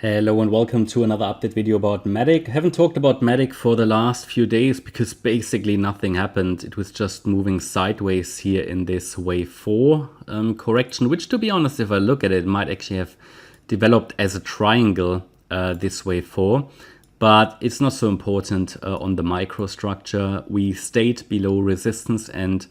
Hello and welcome to another update video about MATIC. I haven't talked about MATIC for the last few days because basically nothing happened. It was just moving sideways here in this wave 4 correction, which, to be honest, if I look at it, might actually have developed as a triangle this wave 4. But it's not so important on the microstructure. We stayed below resistance and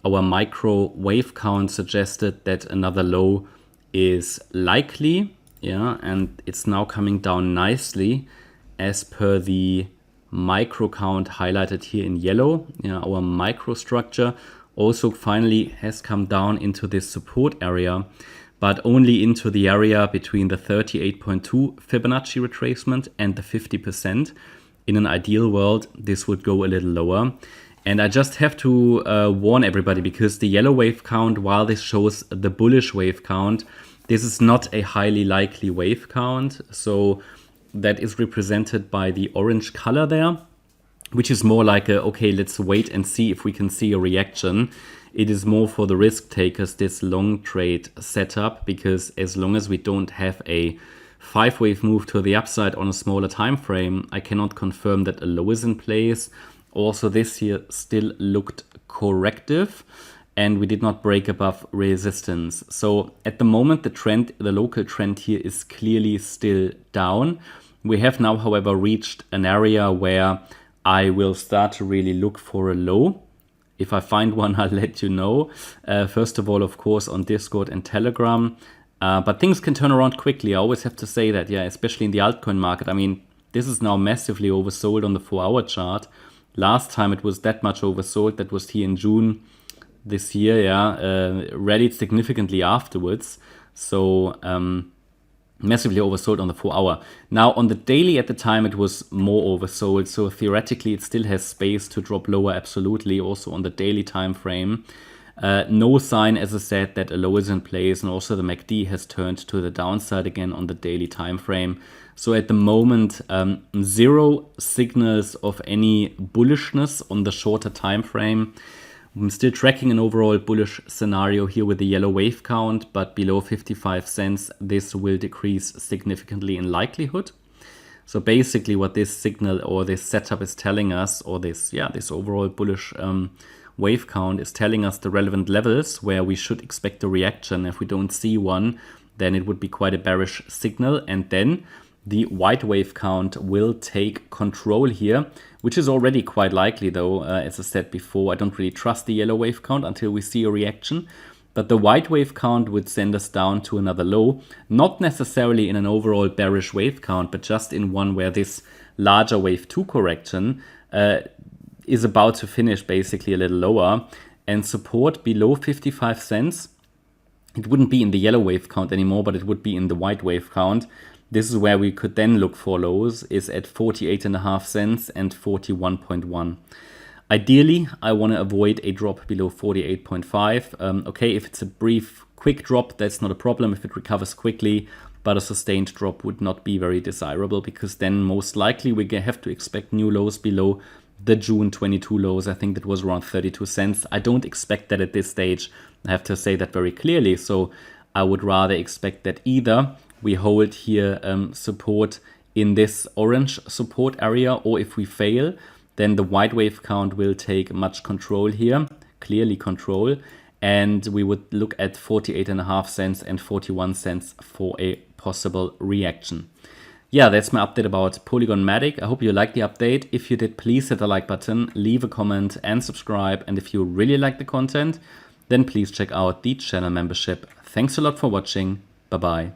our micro wave count suggested that another low is likely. Yeah, and it's now coming down nicely as per the micro count highlighted here in yellow. Our microstructure also finally has come down into this support area, but only into the area between the 38.2 Fibonacci retracement and the 50%. In an ideal world, this would go a little lower. And I just have to warn everybody, because the yellow wave count, while this shows the bullish wave count, this is not a highly likely wave count. So that is represented by the orange color there, which is more like a, okay, let's wait and see if we can see a reaction. It is more for the risk takers, this long trade setup, because as long as we don't have a 5-wave move to the upside on a smaller time frame, I cannot confirm that a low is in place. Also, this here still looked corrective, and we did not break above resistance. So at the moment, the trend, the local trend here is clearly still down. We have now, however, reached an area where I will start to really look for a low. If I find one, I'll let you know. First of all, of course, on Discord and Telegram. But things can turn around quickly. I always have to say that, yeah, especially in the altcoin market. I mean, this is now massively oversold on the 4-hour chart. Last time it was that much oversold, that was here in June this year, rallied significantly afterwards. So massively oversold on the 4-hour. Now on the daily at the time it was more oversold, so theoretically it still has space to drop lower, absolutely, also on the daily time frame. No sign, as I said, that a low is in place, and also the MACD has turned to the downside again on the daily time frame. So at the moment, zero signals of any bullishness on the shorter time frame. I'm still tracking an overall bullish scenario here with the yellow wave count, but below 55 cents, this will decrease significantly in likelihood. So basically what this signal or this setup is telling us, or this overall bullish wave count is telling us the relevant levels where we should expect a reaction. If we don't see one, then it would be quite a bearish signal, and then the white wave count will take control here, which is already quite likely though. As I said before, I don't really trust the yellow wave count until we see a reaction. But the white wave count would send us down to another low, not necessarily in an overall bearish wave count, but just in one where this larger wave 2 correction is about to finish basically a little lower, and support below 55 cents. It wouldn't be in the yellow wave count anymore, but it would be in the white wave count. This is where we could then look for lows, is at 48.5 cents and 41.1. Ideally, I want to avoid a drop below 48.5. Okay, if it's a brief, quick drop, that's not a problem if it recovers quickly, but a sustained drop would not be very desirable, because then most likely we have to expect new lows below the June 22 lows. I think that was around 32 cents. I don't expect that at this stage. I have to say that very clearly. So I would rather expect that either we hold here support in this orange support area, or if we fail, then the white wave count will take much control here, clearly control, and we would look at 48.5 cents and 41 cents for a possible reaction. Yeah, that's my update about Polygon MATIC. I hope you liked the update. If you did, please hit the like button, leave a comment and subscribe. And if you really like the content, then please check out the channel membership. Thanks a lot for watching. Bye-bye.